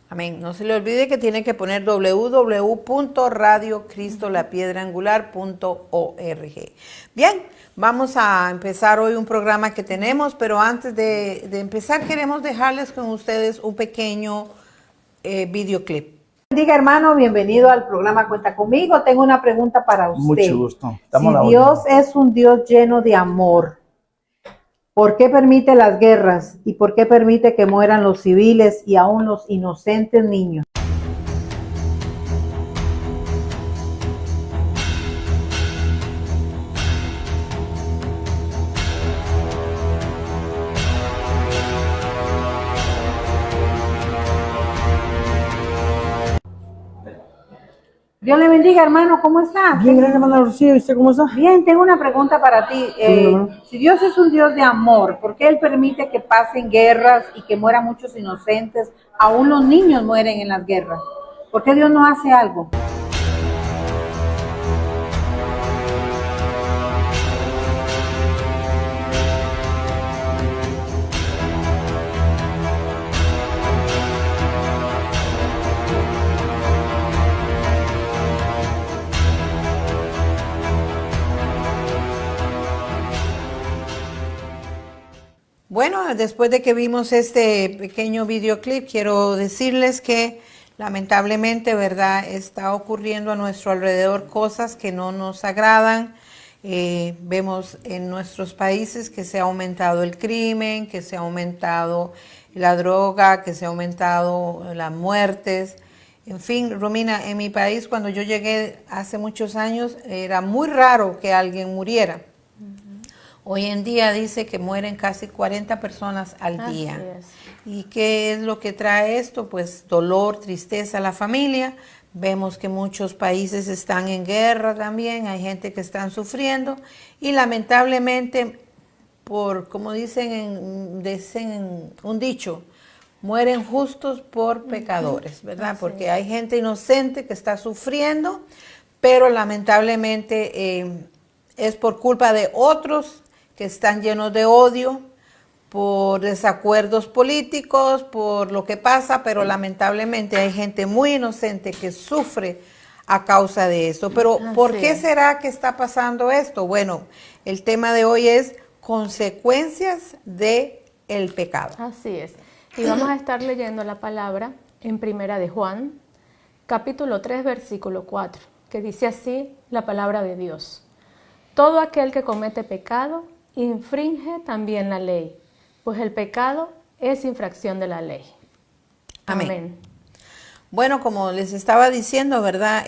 Amén. No se le olvide que tiene que poner www.radiocristolapiedraangular.org. Bien, vamos a empezar hoy un programa que tenemos, pero antes de empezar queremos dejarles con ustedes un pequeño videoclip. Diga, hermano, bienvenido al programa Cuenta Conmigo. Tengo una pregunta para usted. Mucho gusto. Si Dios es un Dios lleno de amor, ¿por qué permite las guerras y por qué permite que mueran los civiles y aún los inocentes niños? Dios le bendiga, hermano, ¿cómo está? Bien, gracias, hermana Rocío. ¿Y usted cómo está? Bien, tengo una pregunta para ti. Si Dios es un Dios de amor, ¿por qué Él permite que pasen guerras y que mueran muchos inocentes? Aún los niños mueren en las guerras. ¿Por qué Dios no hace algo? Bueno, después de que vimos este pequeño videoclip, quiero decirles que lamentablemente, ¿verdad?, está ocurriendo a nuestro alrededor cosas que no nos agradan. Vemos en nuestros países que se ha aumentado el crimen, que se ha aumentado la droga, que se ha aumentado las muertes. En fin, Romina, en mi país cuando yo llegué hace muchos años era muy raro que alguien muriera. Hoy en día dice que mueren casi 40 personas al día. Así es. ¿Y qué es lo que trae esto? Pues dolor, tristeza a la familia. Vemos que muchos países están en guerra también, hay gente que están sufriendo y lamentablemente, como dicen un dicho, mueren justos por pecadores, ¿verdad? Porque hay gente inocente que está sufriendo, pero lamentablemente es por culpa de otros que están llenos de odio, por desacuerdos políticos, por lo que pasa, pero lamentablemente hay gente muy inocente que sufre a causa de eso. Pero ¿por qué será que está pasando esto? Bueno, el tema de hoy es consecuencias del pecado. Así es. Y vamos a estar leyendo la palabra en Primera de Juan, capítulo 3, versículo 4, que dice así la palabra de Dios. Todo aquel que comete pecado infringe también la ley, pues el pecado es infracción de la ley. Amén. Amén. Bueno, como les estaba diciendo, ¿verdad?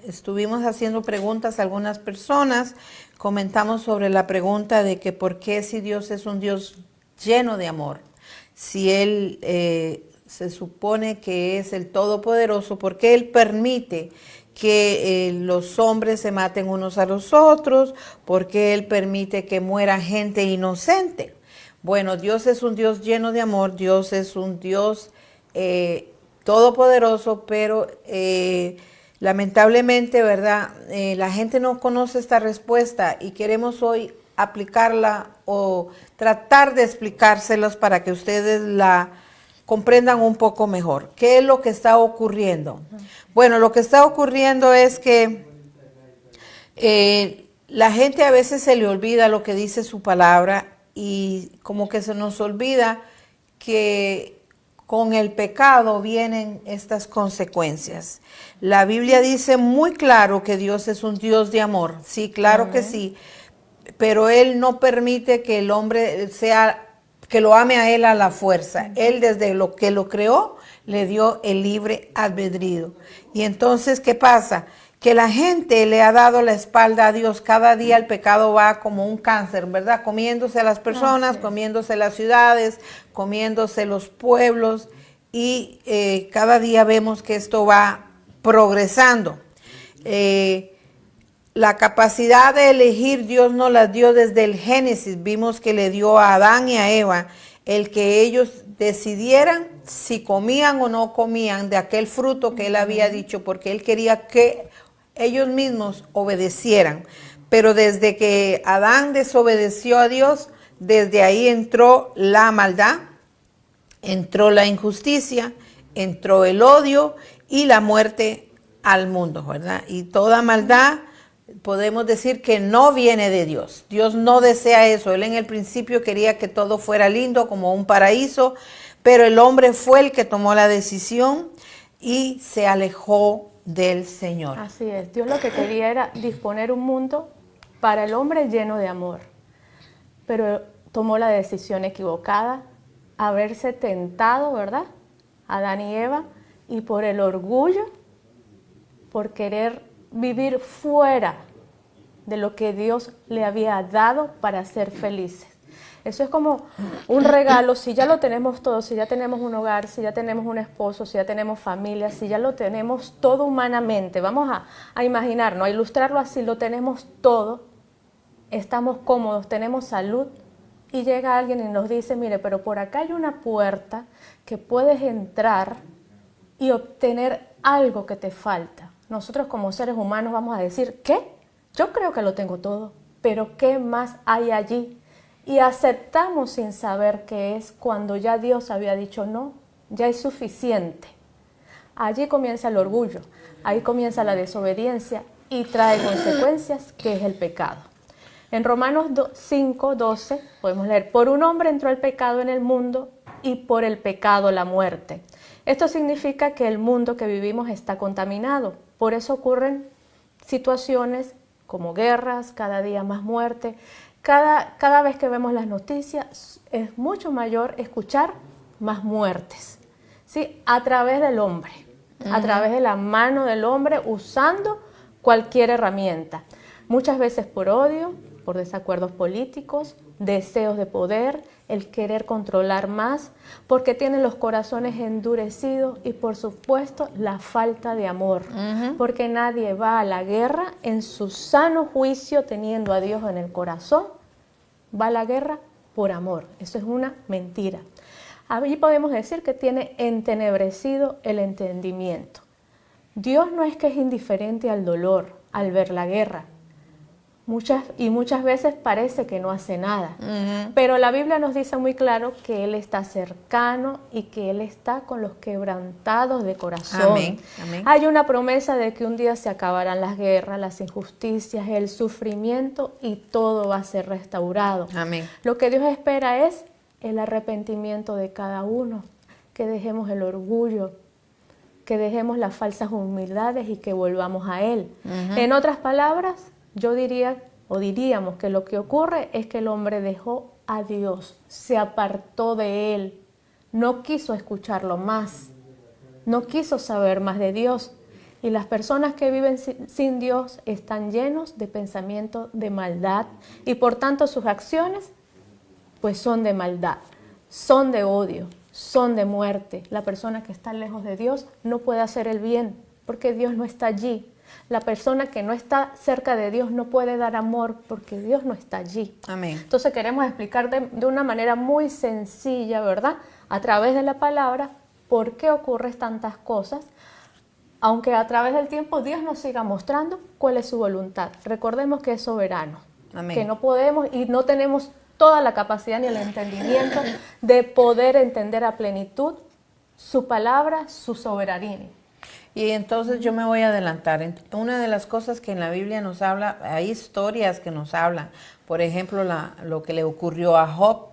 Estuvimos haciendo preguntas a algunas personas, comentamos sobre la pregunta de que por qué si Dios es un Dios lleno de amor, si Él se supone que es el Todopoderoso, ¿por qué Él permite que los hombres se maten unos a los otros? ¿Por qué Él permite que muera gente inocente? Bueno, Dios es un Dios lleno de amor, Dios es un Dios todopoderoso, pero lamentablemente, ¿verdad? La gente no conoce esta respuesta y queremos hoy aplicarla o tratar de explicárselos para que ustedes la comprendan un poco mejor. ¿Qué es lo que está ocurriendo? Bueno, lo que está ocurriendo es que la gente a veces se le olvida lo que dice su palabra y como que se nos olvida que con el pecado vienen estas consecuencias. La Biblia dice muy claro que Dios es un Dios de amor. Sí, claro que sí, pero Él no permite que el hombre que lo ame a Él a la fuerza. Él desde lo que lo creó le dio el libre albedrío. Y entonces, ¿qué pasa? Que la gente le ha dado la espalda a Dios. Cada día el pecado va como un cáncer, ¿verdad? Comiéndose a las personas, comiéndose las ciudades, comiéndose los pueblos. Y cada día vemos que esto va progresando. La capacidad de elegir Dios nos la dio desde el Génesis. Vimos que le dio a Adán y a Eva el que ellos decidieran si comían o no comían de aquel fruto que Él había dicho, porque Él quería que ellos mismos obedecieran. Pero desde que Adán desobedeció a Dios, desde ahí entró la maldad entró la injusticia, entró el odio y la muerte al mundo, ¿verdad? Y toda maldad, podemos decir que no viene de Dios. Dios no desea eso. Él en el principio quería que todo fuera lindo como un paraíso, pero el hombre fue el que tomó la decisión y se alejó del Señor. Así es. Dios lo que quería era disponer un mundo para el hombre lleno de amor, pero tomó la decisión equivocada, haberse tentado, ¿verdad? Adán y Eva, y por el orgullo, por querer vivir fuera de lo que Dios le había dado para ser felices. Eso es como un regalo, si ya lo tenemos todo, si ya tenemos un hogar, si ya tenemos un esposo, si ya tenemos familia, si ya lo tenemos todo humanamente, vamos a imaginarnos, a ilustrarlo así, lo tenemos todo, estamos cómodos, tenemos salud, y llega alguien y nos dice, mire, pero por acá hay una puerta que puedes entrar y obtener algo que te falta. Nosotros como seres humanos vamos a decir, ¿qué? Yo creo que lo tengo todo, pero ¿qué más hay allí? Y aceptamos sin saber qué es cuando ya Dios había dicho no, ya es suficiente. Allí comienza el orgullo, ahí comienza la desobediencia y trae consecuencias, que es el pecado. En Romanos 5:12 podemos leer, por un hombre entró el pecado en el mundo y por el pecado la muerte. Esto significa que el mundo que vivimos está contaminado, por eso ocurren situaciones como guerras, cada día más muerte. Cada vez que vemos las noticias es mucho mayor escuchar más muertes, ¿sí? A través del hombre, a través de la mano del hombre usando cualquier herramienta. Muchas veces por odio, por desacuerdos políticos, deseos de poder, el querer controlar más, porque tienen los corazones endurecidos y por supuesto la falta de amor, porque nadie va a la guerra en su sano juicio teniendo a Dios en el corazón, va a la guerra por amor, eso es una mentira. Allí podemos decir que tiene entenebrecido el entendimiento. Dios no es que es indiferente al dolor, al ver la guerra, muchas veces parece que no hace nada, pero la Biblia nos dice muy claro que Él está cercano y que Él está con los quebrantados de corazón. Amén, amén. Hay una promesa de que un día se acabarán las guerras, las injusticias, el sufrimiento y todo va a ser restaurado. Amén. Lo que Dios espera es el arrepentimiento de cada uno, que dejemos el orgullo, que dejemos las falsas humildades y que volvamos a Él. En otras palabras, yo diríamos que lo que ocurre es que el hombre dejó a Dios, se apartó de Él, no quiso escucharlo más, no quiso saber más de Dios. Y las personas que viven sin Dios están llenos de pensamientos de maldad y por tanto sus acciones pues son de maldad, son de odio, son de muerte. La persona que está lejos de Dios no puede hacer el bien porque Dios no está allí. La persona que no está cerca de Dios no puede dar amor porque Dios no está allí. Amén. Entonces queremos explicar de una manera muy sencilla, ¿verdad? A través de la palabra, por qué ocurren tantas cosas, aunque a través del tiempo Dios nos siga mostrando cuál es su voluntad. Recordemos que es soberano, Amén. que no podemos y no tenemos toda la capacidad ni el entendimiento de poder entender a plenitud su palabra, su soberanía. Y entonces yo me voy a adelantar. Una de las cosas que en la Biblia nos habla, hay historias que nos hablan. Por ejemplo, lo que le ocurrió a Job.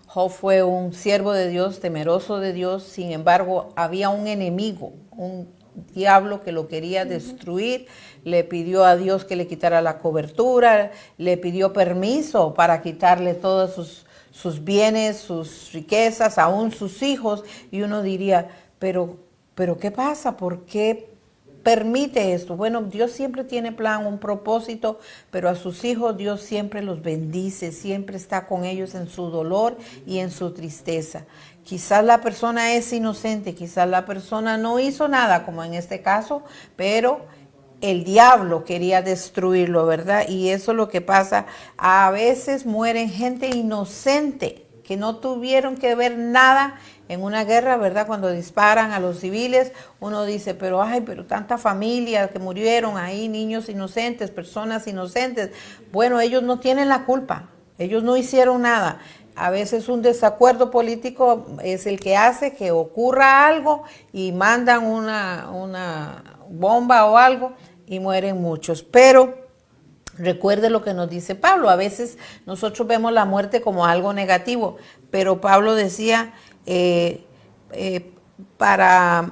Job fue un siervo de Dios, temeroso de Dios. Sin embargo, había un enemigo, un diablo que lo quería destruir. Le pidió a Dios que le quitara la cobertura. Le pidió permiso para quitarle todos sus bienes, sus riquezas, aún sus hijos. Y uno diría, pero ¿qué pasa? ¿Por qué permite esto? Bueno, Dios siempre tiene plan, un propósito, pero a sus hijos Dios siempre los bendice, siempre está con ellos en su dolor y en su tristeza. Quizás la persona es inocente, quizás la persona no hizo nada, como en este caso, pero el diablo quería destruirlo, ¿verdad? Y eso es lo que pasa. A veces mueren gente inocente, que no tuvieron que ver nada en una guerra, ¿verdad? Cuando disparan a los civiles, uno dice, pero tanta familia que murieron ahí, niños inocentes, personas inocentes. Bueno, ellos no tienen la culpa, ellos no hicieron nada. a veces un desacuerdo político es el que hace que ocurra algo y mandan una bomba o algo y mueren muchos. Pero recuerde lo que nos dice Pablo. A veces nosotros vemos la muerte como algo negativo, pero Pablo decía, para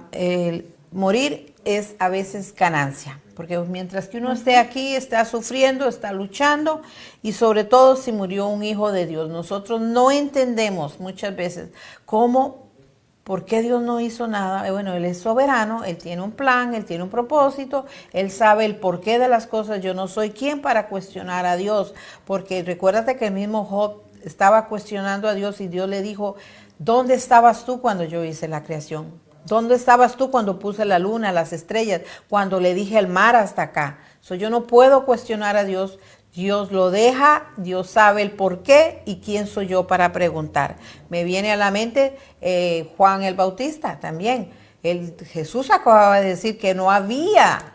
morir es a veces ganancia. Porque mientras que uno esté aquí, está sufriendo, está luchando, y sobre todo si murió un hijo de Dios. Nosotros no entendemos muchas veces por qué Dios no hizo nada. Bueno, Él es soberano, Él tiene un plan, Él tiene un propósito, Él sabe el porqué de las cosas. Yo no soy quien para cuestionar a Dios, porque recuérdate que el mismo Job estaba cuestionando a Dios y Dios le dijo, ¿dónde estabas tú cuando yo hice la creación? ¿Dónde estabas tú cuando puse la luna, las estrellas, cuando le dije el mar hasta acá? Yo no puedo cuestionar a Dios. Dios lo deja, Dios sabe el por qué y quién soy yo para preguntar. Me viene a la mente Juan el Bautista también. Jesús acababa de decir que no había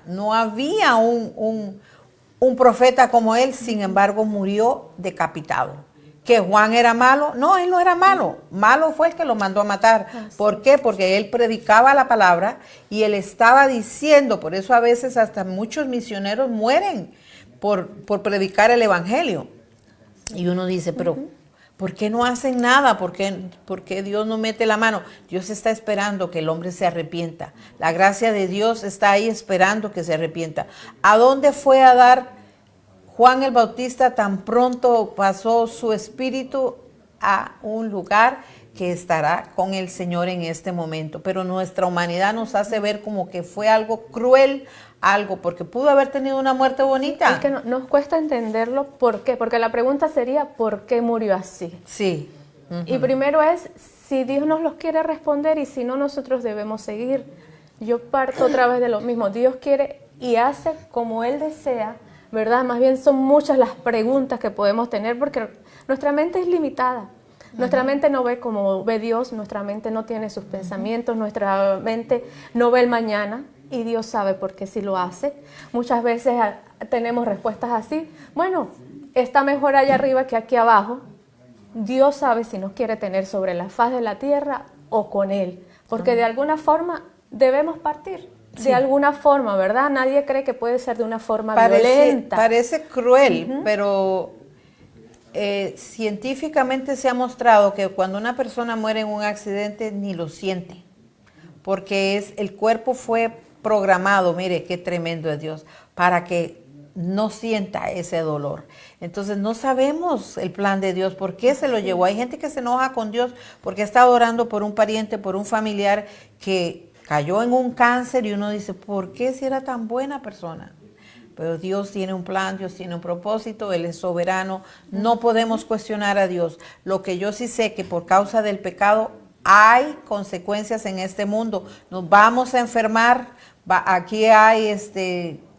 un profeta como él, sin embargo murió decapitado. ¿Que Juan era malo? No, él no era malo. Malo fue el que lo mandó a matar. ¿Por qué? Porque él predicaba la palabra y él estaba diciendo, por eso a veces hasta muchos misioneros mueren por predicar el evangelio. Y uno dice, pero ¿por qué no hacen nada? ¿Por qué Dios no mete la mano? Dios está esperando que el hombre se arrepienta. La gracia de Dios está ahí esperando que se arrepienta. ¿A dónde fue a dar Juan el Bautista tan pronto pasó su espíritu a un lugar que estará con el Señor en este momento? Pero nuestra humanidad nos hace ver como que fue algo cruel, porque pudo haber tenido una muerte bonita. Es que nos cuesta entenderlo. ¿Por qué? Porque la pregunta sería, ¿por qué murió así? Sí. Y primero es, si Dios nos los quiere responder y si no, nosotros debemos seguir. Yo parto otra vez de lo mismo. Dios quiere y hace como Él desea, ¿verdad? Más bien son muchas las preguntas que podemos tener porque nuestra mente es limitada. Nuestra mente no ve como ve Dios, nuestra mente no tiene sus pensamientos, nuestra mente no ve el mañana y Dios sabe por qué sí lo hace. Muchas veces tenemos respuestas así, bueno, está mejor allá arriba que aquí abajo. Dios sabe si nos quiere tener sobre la faz de la tierra o con Él, porque de alguna forma debemos partir. Sí. De alguna forma, ¿verdad? Nadie cree que puede ser de una forma violenta. Parece cruel, pero científicamente se ha mostrado que cuando una persona muere en un accidente ni lo siente, porque el cuerpo fue programado, mire qué tremendo es Dios, para que no sienta ese dolor. Entonces no sabemos el plan de Dios, por qué se lo llevó. Hay gente que se enoja con Dios porque está orando por un pariente, por un familiar que cayó en un cáncer y uno dice, ¿por qué si era tan buena persona? Pero Dios tiene un plan, Dios tiene un propósito, Él es soberano, no podemos cuestionar a Dios. Lo que yo sí sé que por causa del pecado hay consecuencias en este mundo. Nos vamos a enfermar, aquí hay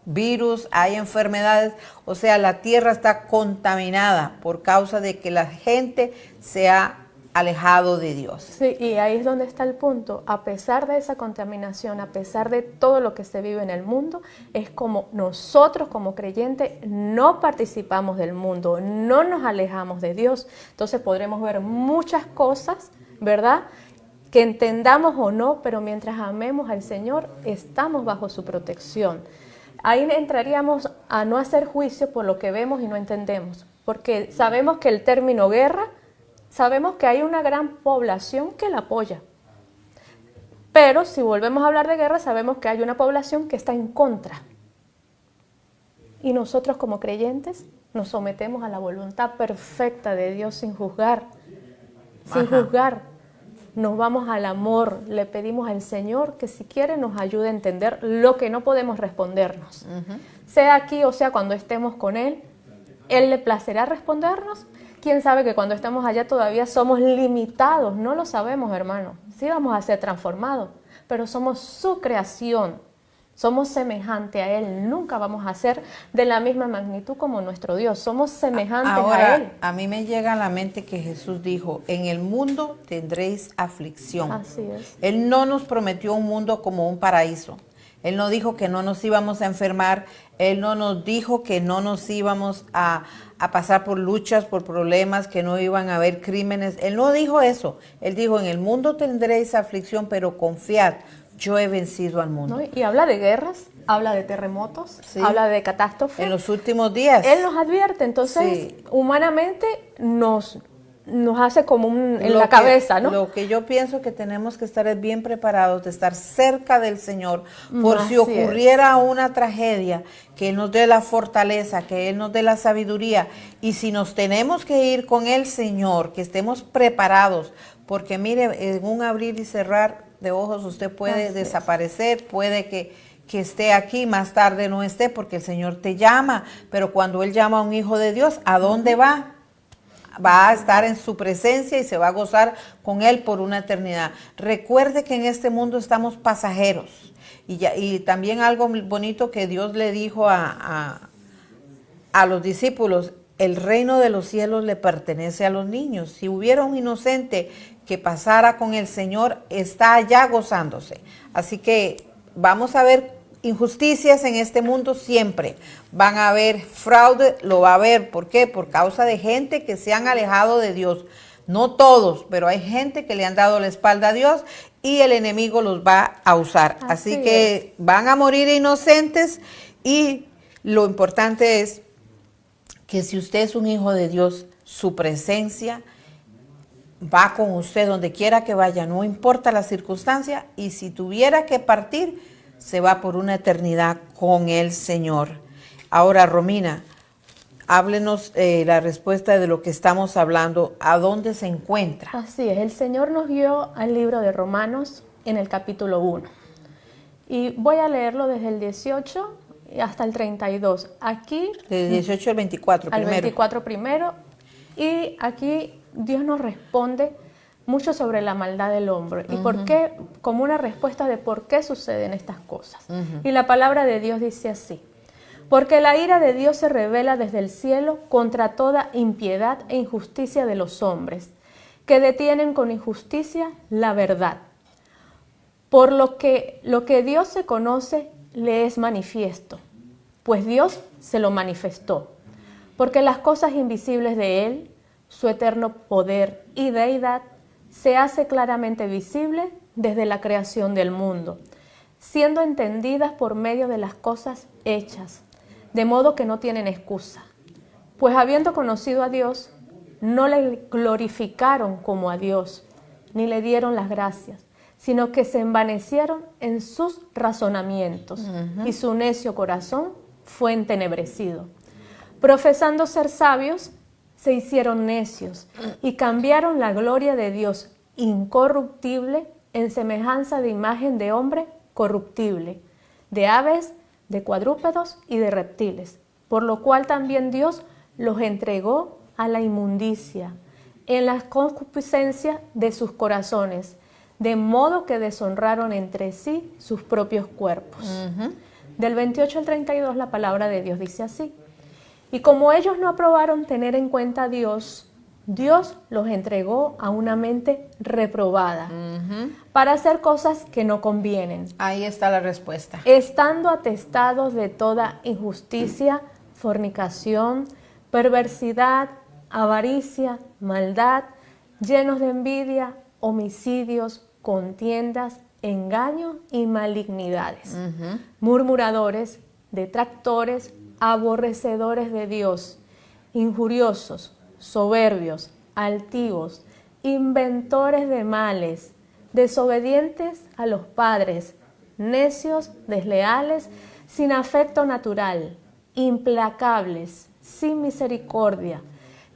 virus, hay enfermedades, o sea, la tierra está contaminada por causa de que la gente se ha alejado de Dios. Sí, y ahí es donde está el punto. A pesar de esa contaminación, a pesar de todo lo que se vive en el mundo, es como nosotros como creyentes no participamos del mundo, no nos alejamos de Dios. Entonces podremos ver muchas cosas, ¿verdad?, que entendamos o no, pero mientras amemos al Señor, estamos bajo su protección. Ahí entraríamos a no hacer juicio por lo que vemos y no entendemos, porque sabemos que el término guerra, sabemos que hay una gran población que la apoya. Pero si volvemos a hablar de guerra, sabemos que hay una población que está en contra. Y nosotros como creyentes nos sometemos a la voluntad perfecta de Dios sin juzgar. Sin juzgar. Nos vamos al amor. Le pedimos al Señor que si quiere nos ayude a entender lo que no podemos respondernos. Sea aquí o sea cuando estemos con Él, Él le placerá respondernos. Quién sabe que cuando estemos allá todavía somos limitados, no lo sabemos, hermano. Sí vamos a ser transformados, pero somos su creación, somos semejante a Él. Nunca vamos a ser de la misma magnitud como nuestro Dios, somos semejantes a Él. A mí me llega a la mente que Jesús dijo, en el mundo tendréis aflicción. Así es. Él no nos prometió un mundo como un paraíso. Él no dijo que no nos íbamos a enfermar, Él no nos dijo que no nos íbamos a pasar por luchas, por problemas, que no iban a haber crímenes. Él no dijo eso. Él dijo, en el mundo tendréis aflicción, pero confiad, yo he vencido al mundo. ¿No? Y habla de guerras, habla de terremotos, Sí. habla de catástrofes. En los últimos días. Él nos advierte, entonces Sí. humanamente nos hace como en Lo la que- cabeza, ¿no? Lo que yo pienso que tenemos que estar es bien preparados, de estar cerca del Señor, por si Así ocurriera una tragedia, que Él nos dé la fortaleza, que Él nos dé la sabiduría. Y si nos tenemos que ir con el Señor, que estemos preparados, porque mire, en un abrir y cerrar de ojos usted puede Así es. desaparecer, puede que esté aquí, más tarde no esté, porque el Señor te llama. Pero cuando Él llama a un hijo de Dios, ¿a dónde va? Va a estar en su presencia y se va a gozar con Él por una eternidad. Recuerde que en este mundo estamos pasajeros. Y también algo bonito que Dios le dijo a los discípulos, el reino de los cielos le pertenece a los niños. Si hubiera un inocente que pasara con el Señor, está allá gozándose. Así que vamos a ver injusticias en este mundo siempre. Van a haber fraude, lo va a haber. ¿Por qué? Por causa de gente que se han alejado de Dios. No todos, pero hay gente que le han dado la espalda a Dios y el enemigo los va a usar. Así que van a morir inocentes, y lo importante es que si usted es un hijo de Dios, su presencia va con usted donde quiera que vaya, no importa la circunstancia, y si tuviera que partir, se va por una eternidad con el Señor. Ahora, Romina, háblenos la respuesta de lo que estamos hablando, ¿a dónde se encuentra? Así es, el Señor nos guió al libro de Romanos en el capítulo 1. Y voy a leerlo desde el 18 hasta el 32. Aquí, Del 18 al 24 al primero. 24 primero. Y aquí Dios nos responde mucho sobre la maldad del hombre. Y por qué, como una respuesta de por qué suceden estas cosas. Y la palabra de Dios dice así: porque la ira de Dios se revela desde el cielo contra toda impiedad e injusticia de los hombres, que detienen con injusticia la verdad. Por lo que Dios se conoce le es manifiesto, pues Dios se lo manifestó. Porque las cosas invisibles de Él, su eterno poder y deidad, se hace claramente visible desde la creación del mundo, siendo entendidas por medio de las cosas hechas, de modo que no tienen excusa. Pues habiendo conocido a Dios, no le glorificaron como a Dios, ni le dieron las gracias, sino que se envanecieron en sus razonamientos, y su necio corazón fue entenebrecido. Profesando ser sabios, se hicieron necios, y cambiaron la gloria de Dios incorruptible en semejanza de imagen de hombre corruptible, de aves, de cuadrúpedos y de reptiles, por lo cual también Dios los entregó a la inmundicia, en la concupiscencia de sus corazones, de modo que deshonraron entre sí sus propios cuerpos. Del 28 al 32 la palabra de Dios dice así: y como ellos no aprobaron tener en cuenta a Dios, Dios los entregó a una mente reprobada para hacer cosas que no convienen. Ahí está la respuesta. Estando atestados de toda injusticia, fornicación, perversidad, avaricia, maldad, llenos de envidia, homicidios, contiendas, engaños y malignidades, murmuradores, detractores, aborrecedores de Dios, injuriosos, soberbios, altivos, inventores de males, desobedientes a los padres, necios, desleales, sin afecto natural, implacables, sin misericordia,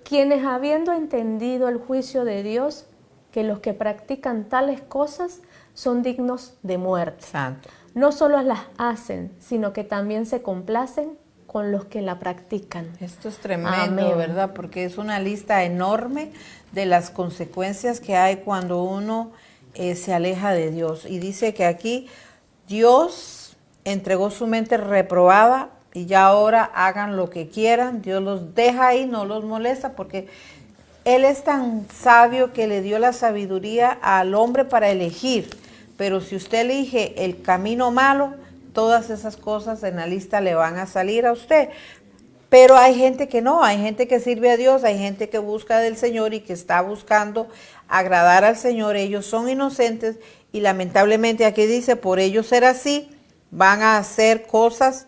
quienes habiendo entendido el juicio de Dios, que los que practican tales cosas son dignos de muerte. Santo. No solo las hacen, sino que también se complacen con los que la practican. Esto es tremendo, Amén. ¿verdad? Porque es una lista enorme de las consecuencias que hay cuando uno se aleja de Dios. Y dice que aquí Dios entregó su mente reprobada y ya ahora hagan lo que quieran. Dios los deja ahí, no los molesta, porque Él es tan sabio que le dio la sabiduría al hombre para elegir. Pero si usted elige el camino malo, todas esas cosas en la lista le van a salir a usted. Pero hay gente que no, hay gente que sirve a Dios, hay gente que busca del Señor y que está buscando agradar al Señor. Ellos son inocentes y lamentablemente aquí dice, por ellos ser así, van a hacer cosas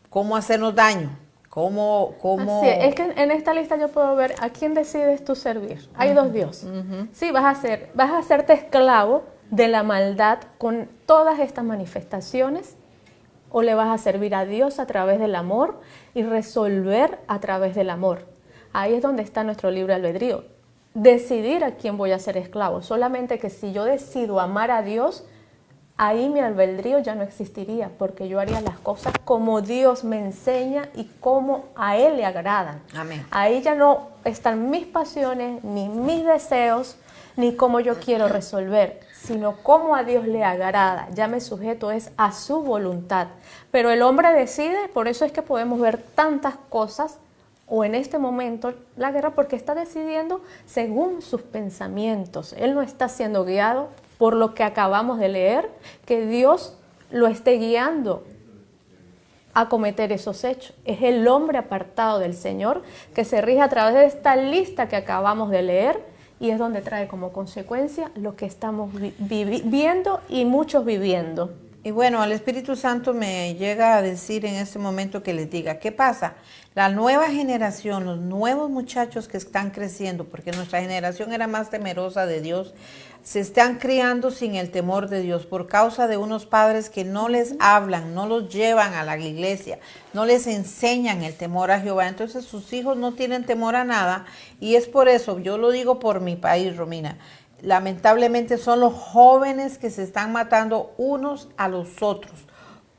como hacernos daño. Así es que en esta lista yo puedo ver a quién decides tú servir. Hay dos dioses. Sí, vas a hacerte esclavo de la maldad con todas estas manifestaciones, o le vas a servir a Dios a través del amor y resolver a través del amor. Ahí es donde está nuestro libre albedrío. Decidir a quién voy a ser esclavo. Solamente que si yo decido amar a Dios, ahí mi albedrío ya no existiría, porque yo haría las cosas como Dios me enseña y como a Él le agradan. Amén. Ahí ya no están mis pasiones, ni mis deseos, ni cómo yo quiero resolver, sino cómo a Dios le agrada. Ya me sujeto es a su voluntad. Pero el hombre decide, por eso es que podemos ver tantas cosas, o en este momento la guerra, porque está decidiendo según sus pensamientos. Él no está siendo guiado por lo que acabamos de leer, que Dios lo esté guiando a cometer esos hechos. Es el hombre apartado del Señor que se rige a través de esta lista que acabamos de leer, y es donde trae como consecuencia lo que estamos viviendo y muchos viviendo. Y bueno, el Espíritu Santo me llega a decir en este momento que les diga, ¿qué pasa? La nueva generación, los nuevos muchachos que están creciendo, porque nuestra generación era más temerosa de Dios, se están criando sin el temor de Dios por causa de unos padres que no les hablan, no los llevan a la iglesia, no les enseñan el temor a Jehová. Entonces sus hijos no tienen temor a nada, y es por eso, yo lo digo por mi país, Romina, lamentablemente son los jóvenes que se están matando unos a los otros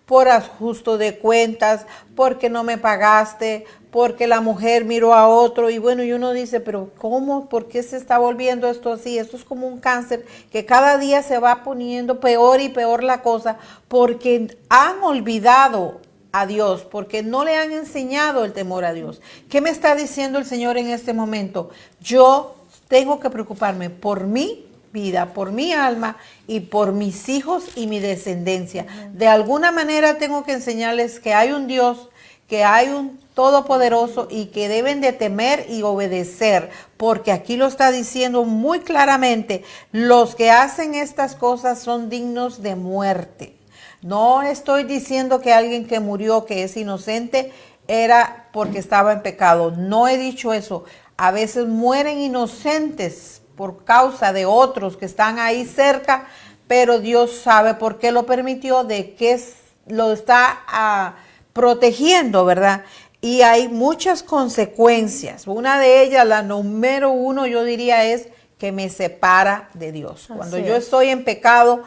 por ajuste de cuentas, porque no me pagaste, porque la mujer miró a otro, y bueno, y uno dice, pero ¿cómo? ¿Por qué se está volviendo esto así? Esto es como un cáncer que cada día se va poniendo peor y peor la cosa, porque han olvidado a Dios, porque no le han enseñado el temor a Dios. ¿Qué me está diciendo el Señor en este momento? Yo tengo que preocuparme por mi vida, por mi alma y por mis hijos y mi descendencia. De alguna manera tengo que enseñarles que hay un Dios, que hay un Todopoderoso y que deben de temer y obedecer, porque aquí lo está diciendo muy claramente, los que hacen estas cosas son dignos de muerte. No estoy diciendo que alguien que murió, que es inocente, era porque estaba en pecado. No he dicho eso. A veces mueren inocentes por causa de otros que están ahí cerca, pero Dios sabe por qué lo permitió, de qué lo está protegiendo, ¿verdad? Y hay muchas consecuencias. Una de ellas, la número uno, yo diría, es que me separa de Dios. Cuando yo estoy en pecado,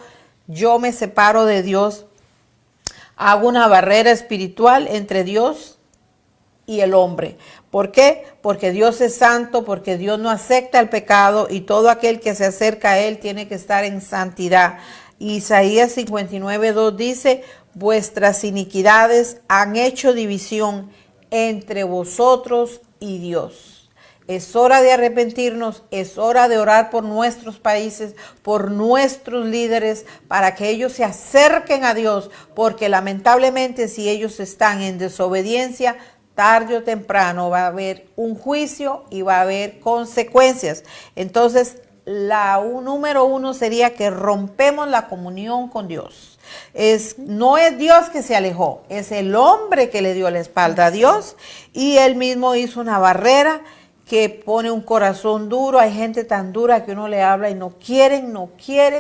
yo me separo de Dios. Hago una barrera espiritual entre Dios y el hombre. ¿Por qué? Porque Dios es santo, porque Dios no acepta el pecado, y todo aquel que se acerca a Él tiene que estar en santidad. Isaías 59:2 dice, vuestras iniquidades han hecho división entre vosotros y Dios. Es hora de arrepentirnos, es hora de orar por nuestros países, por nuestros líderes, para que ellos se acerquen a Dios, porque lamentablemente si ellos están en desobediencia, tarde o temprano va a haber un juicio y va a haber consecuencias. Entonces, número uno sería que rompemos la comunión con Dios. No es Dios que se alejó, es el hombre que le dio la espalda a Dios, y él mismo hizo una barrera que pone un corazón duro. Hay gente tan dura que uno le habla y no quieren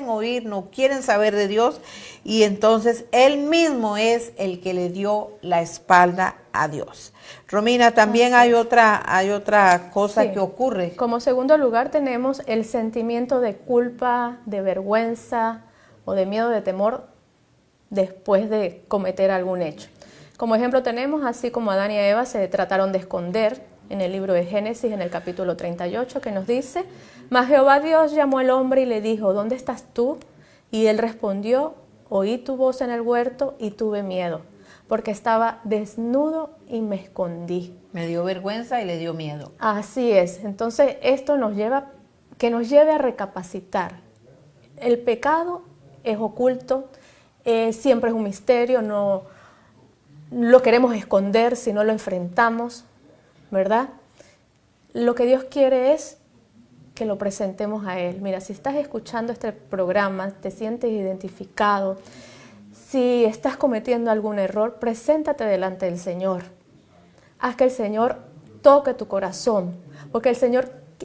oír, no quieren saber de Dios, y entonces él mismo es el que le dio la espalda a Dios. Romina, también hay otra cosa que ocurre. Como segundo lugar tenemos el sentimiento de culpa, de vergüenza o de miedo, de temor después de cometer algún hecho. Como ejemplo tenemos, así como Adán y Eva se trataron de esconder en el libro de Génesis, en el capítulo 38, que nos dice, mas Jehová Dios llamó al hombre y le dijo, ¿dónde estás tú? Y él respondió, oí tu voz en el huerto y tuve miedo, porque estaba desnudo y me escondí. Me dio vergüenza y le dio miedo. Así es. Entonces esto nos lleve a recapacitar. El pecado es oculto, siempre es un misterio, no lo queremos esconder si no lo enfrentamos, ¿verdad? Lo que Dios quiere es que lo presentemos a Él. Mira, si estás escuchando este programa, te sientes identificado, si estás cometiendo algún error, preséntate delante del Señor. Haz que el Señor toque tu corazón, porque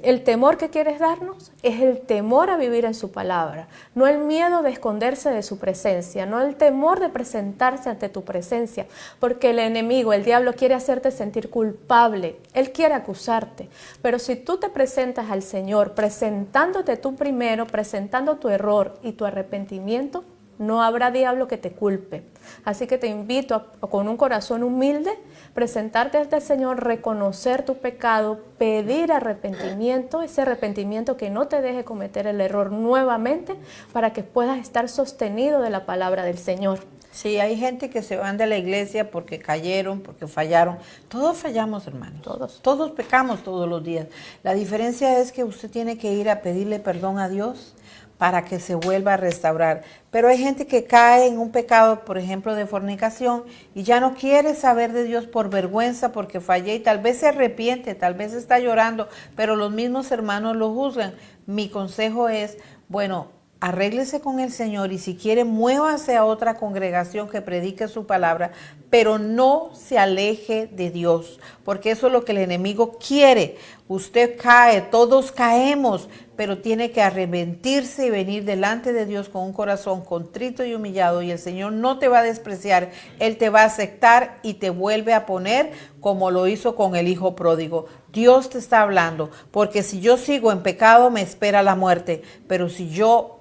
el temor que quieres darnos es el temor a vivir en su palabra, no el miedo de esconderse de su presencia, no el temor de presentarse ante tu presencia, porque el enemigo, el diablo, quiere hacerte sentir culpable, él quiere acusarte, pero si tú te presentas al Señor, presentándote tú primero, presentando tu error y tu arrepentimiento, no habrá diablo que te culpe. Así que te invito a, con un corazón humilde, presentarte ante el Señor, reconocer tu pecado, pedir arrepentimiento, ese arrepentimiento que no te deje cometer el error nuevamente, para que puedas estar sostenido de la palabra del Señor. Sí, hay gente que se van de la iglesia porque cayeron, porque fallaron. Todos fallamos, hermanos. Todos pecamos todos los días. La diferencia es que usted tiene que ir a pedirle perdón a Dios para que se vuelva a restaurar. Pero hay gente que cae en un pecado, por ejemplo, de fornicación, y ya no quiere saber de Dios por vergüenza, porque fallé, y tal vez se arrepiente, tal vez está llorando, pero los mismos hermanos lo juzgan. Mi consejo es, bueno, arréglese con el Señor, y si quiere, muévase a otra congregación que predique su palabra, pero no se aleje de Dios, porque eso es lo que el enemigo quiere. Usted cae, todos caemos, pero tiene que arrepentirse y venir delante de Dios con un corazón contrito y humillado, y el Señor no te va a despreciar, Él te va a aceptar y te vuelve a poner como lo hizo con el hijo pródigo. Dios te está hablando, porque si yo sigo en pecado me espera la muerte, pero si yo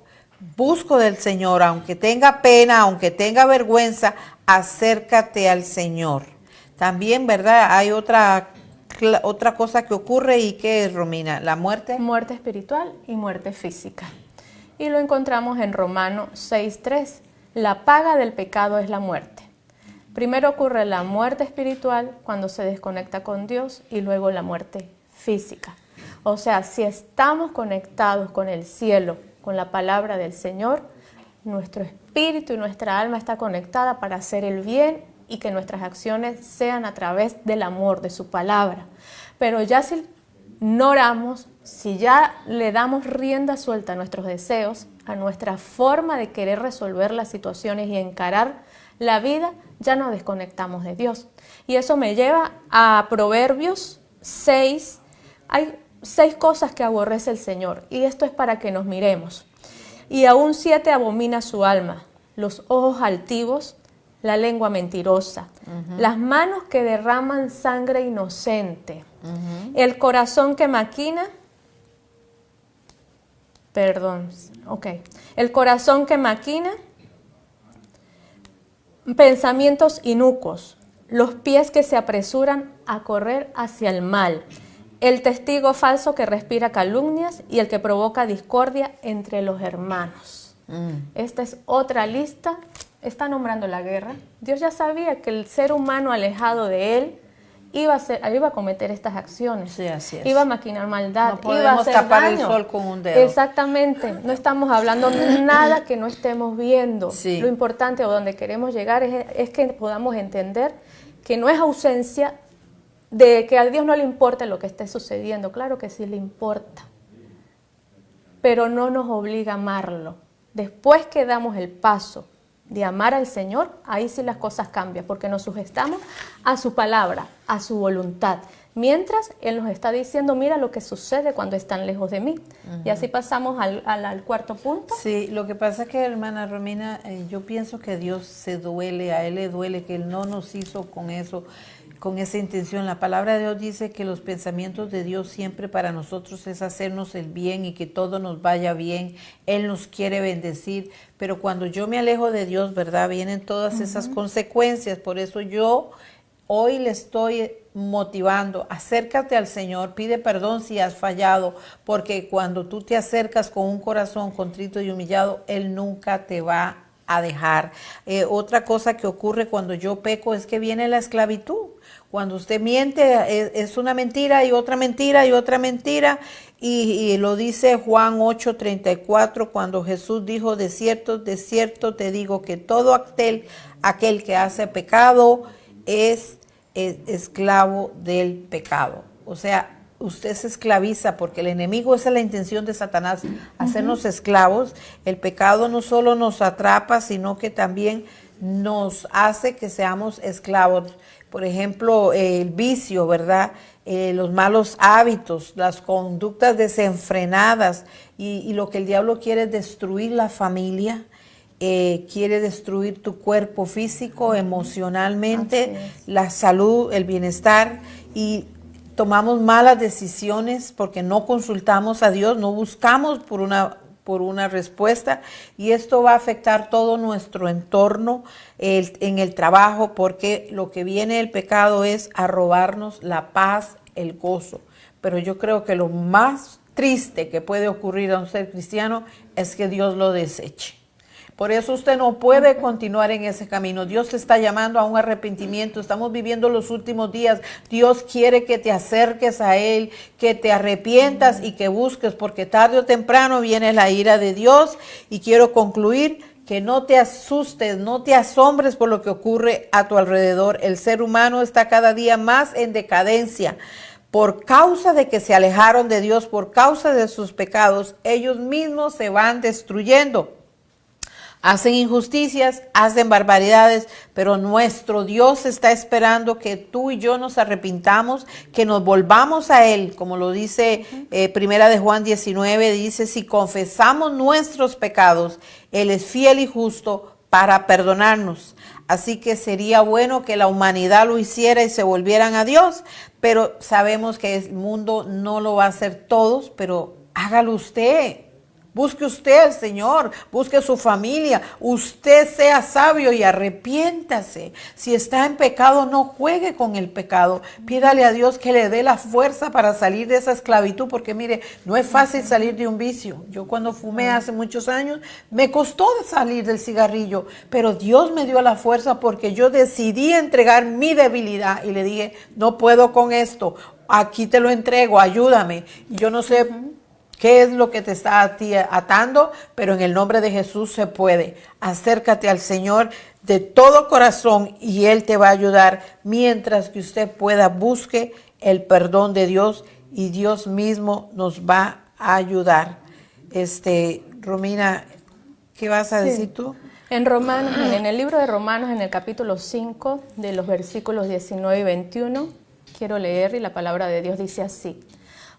busco del Señor, aunque tenga pena, aunque tenga vergüenza, acércate al Señor. También, ¿verdad? Hay otra cosa que ocurre, ¿y qué es, Romina? ¿La muerte? Muerte espiritual y muerte física. Y lo encontramos en Romanos 6:3. La paga del pecado es la muerte. Primero ocurre la muerte espiritual cuando se desconecta con Dios, y luego la muerte física. O sea, si estamos conectados con el cielo, con la palabra del Señor, nuestro espíritu y nuestra alma está conectada para hacer el bien, y que nuestras acciones sean a través del amor de su palabra. Pero ya si no oramos, si ya le damos rienda suelta a nuestros deseos, a nuestra forma de querer resolver las situaciones y encarar la vida, ya nos desconectamos de Dios. Y eso me lleva a Proverbios 6. Hay 6 cosas que aborrece el Señor, y esto es para que nos miremos. Y aún 7 abomina su alma: los ojos altivos, la lengua mentirosa, las manos que derraman sangre inocente, el corazón que maquina, el corazón que maquina pensamientos inicuos, los pies que se apresuran a correr hacia el mal, el testigo falso que respira calumnias y el que provoca discordia entre los hermanos. Esta es otra lista. Está nombrando la guerra. Dios ya sabía que el ser humano alejado de Él iba a cometer estas acciones. Sí, así es. Iba a maquinar maldad. No podemos tapar el sol con un dedo. Exactamente. No estamos hablando nada que no estemos viendo. Sí. Lo importante, o donde queremos llegar, es que podamos entender que no es ausencia de que a Dios no le importa lo que esté sucediendo. Claro que sí le importa, pero no nos obliga a amarlo. Después que damos el paso de amar al Señor, ahí sí las cosas cambian, porque nos sujetamos a su palabra, a su voluntad. Mientras Él nos está diciendo, mira lo que sucede cuando están lejos de mí. Y así pasamos al cuarto punto. Sí, lo que pasa es que, hermana Romina, yo pienso que Dios se duele, a Él le duele que Él no nos hizo con eso, con esa intención. La palabra de Dios dice que los pensamientos de Dios siempre para nosotros es hacernos el bien y que todo nos vaya bien. Él nos quiere bendecir, pero cuando yo me alejo de Dios, ¿verdad? Vienen todas esas consecuencias. Por eso yo hoy le estoy motivando: acércate al Señor, pide perdón si has fallado, porque cuando tú te acercas con un corazón contrito y humillado, Él nunca te va a dejar. Otra cosa que ocurre cuando yo peco es que viene la esclavitud. Cuando usted miente, es una mentira y otra mentira y otra mentira, Y lo dice Juan 8:34, cuando Jesús dijo, de cierto te digo que todo aquel que hace pecado es esclavo del pecado. O sea, usted se esclaviza porque el enemigo, esa es la intención de Satanás, hacernos esclavos. El pecado no solo nos atrapa, sino que también nos hace que seamos esclavos. Por ejemplo, el vicio, ¿verdad? Los malos hábitos, las conductas desenfrenadas y lo que el diablo quiere es destruir la familia, quiere destruir tu cuerpo físico, emocionalmente, la salud, el bienestar, y tomamos malas decisiones porque no consultamos a Dios, no buscamos por una respuesta, y esto va a afectar todo nuestro entorno en el trabajo, porque lo que viene el pecado es a robarnos la paz, el gozo. Pero yo creo que lo más triste que puede ocurrir a un ser cristiano es que Dios lo deseche. Por eso usted no puede continuar en ese camino. Dios te está llamando a un arrepentimiento. Estamos viviendo los últimos días. Dios quiere que te acerques a Él, que te arrepientas y que busques, porque tarde o temprano viene la ira de Dios. Y quiero concluir que no te asustes, no te asombres por lo que ocurre a tu alrededor. El ser humano está cada día más en decadencia. Por causa de que se alejaron de Dios, por causa de sus pecados, ellos mismos se van destruyendo. Hacen injusticias, hacen barbaridades, pero nuestro Dios está esperando que tú y yo nos arrepintamos, que nos volvamos a Él, como lo dice Primera de Juan 19, dice, si confesamos nuestros pecados, Él es fiel y justo para perdonarnos. Así que sería bueno que la humanidad lo hiciera y se volvieran a Dios, pero sabemos que el mundo no lo va a hacer todos, pero hágalo usted. Busque usted al Señor, busque su familia, usted sea sabio y arrepiéntase. Si está en pecado, no juegue con el pecado. Pídale a Dios que le dé la fuerza para salir de esa esclavitud, porque mire, no es fácil salir de un vicio. Yo cuando fumé hace muchos años, me costó salir del cigarrillo, pero Dios me dio la fuerza porque yo decidí entregar mi debilidad y le dije, no puedo con esto, aquí te lo entrego, ayúdame. Y yo no sé qué es lo que te está a ti atando, pero en el nombre de Jesús se puede. Acércate al Señor de todo corazón y Él te va a ayudar. Mientras que usted pueda, busque el perdón de Dios y Dios mismo nos va a ayudar. Romina, ¿qué vas a decir tú? En Romanos, en el libro de Romanos, en el capítulo 5, de los versículos 19 y 21, quiero leer, y la palabra de Dios dice así.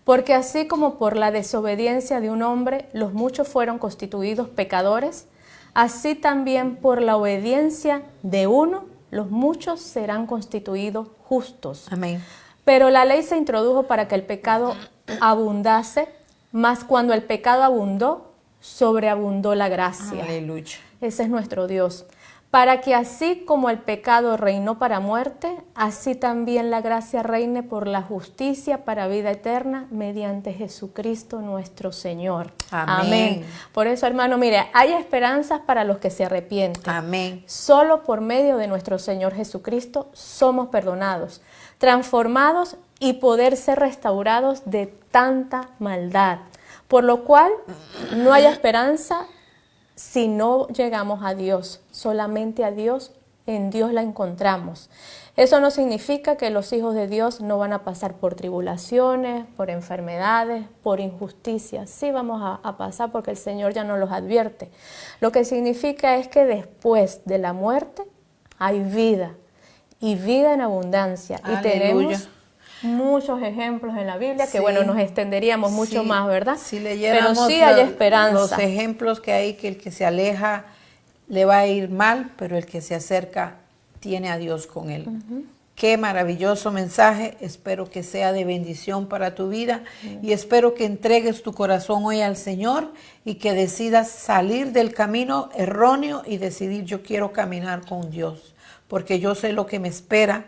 Porque así como por la desobediencia de un hombre los muchos fueron constituidos pecadores, así también por la obediencia de uno los muchos serán constituidos justos. Amén. Pero la ley se introdujo para que el pecado abundase, mas cuando el pecado abundó, sobreabundó la gracia. Aleluya. Ese es nuestro Dios. Para que así como el pecado reinó para muerte, así también la gracia reine por la justicia para vida eterna mediante Jesucristo nuestro Señor. Amén. Amén. Por eso, hermano, mire, hay esperanzas para los que se arrepienten. Amén. Solo por medio de nuestro Señor Jesucristo somos perdonados, transformados y poder ser restaurados de tanta maldad. Por lo cual, no hay esperanza si no llegamos a Dios, solamente a Dios, en Dios la encontramos. Eso no significa que los hijos de Dios no van a pasar por tribulaciones, por enfermedades, por injusticias. Sí vamos a pasar porque el Señor ya nos los advierte. Lo que significa es que después de la muerte hay vida, y vida en abundancia. Aleluya. Y tenemos muchos ejemplos en la Biblia, que Sí. bueno, nos extenderíamos mucho más, ¿verdad? Si leyéramos pero sí hay esperanza. los ejemplos que hay, que el que se aleja le va a ir mal, pero el que se acerca tiene a Dios con él. Qué maravilloso mensaje, espero que sea de bendición para tu vida y espero que entregues tu corazón hoy al Señor y que decidas salir del camino erróneo y decidir yo quiero caminar con Dios, porque yo sé lo que me espera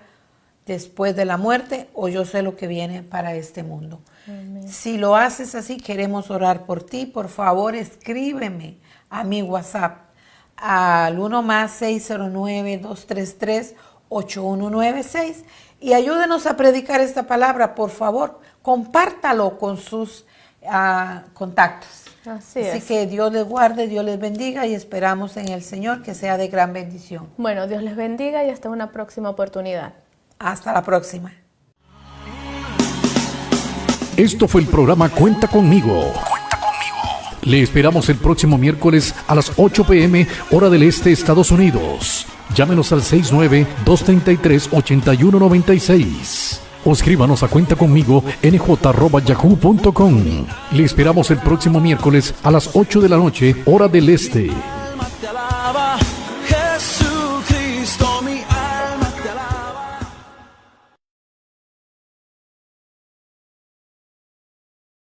después de la muerte o yo sé lo que viene para este mundo. Amén. Si lo haces así, queremos orar por ti. Por favor, escríbeme a mi WhatsApp al 1+609-233-8196 y ayúdenos a predicar esta palabra. Por favor, compártalo con sus contactos. Así Así es. que Dios les guarde, Dios les bendiga y esperamos en el Señor que sea de gran bendición. Bueno, Dios les bendiga y hasta una próxima oportunidad. Hasta la próxima. Esto fue el programa Cuenta Conmigo. Le esperamos el próximo miércoles a las 8 p.m. hora del este, Estados Unidos. Llámenos al 69-233-8196. O escríbanos a cuentaconmigo@nj@yahoo.com. Le esperamos el próximo miércoles a las 8 de la noche, hora del este.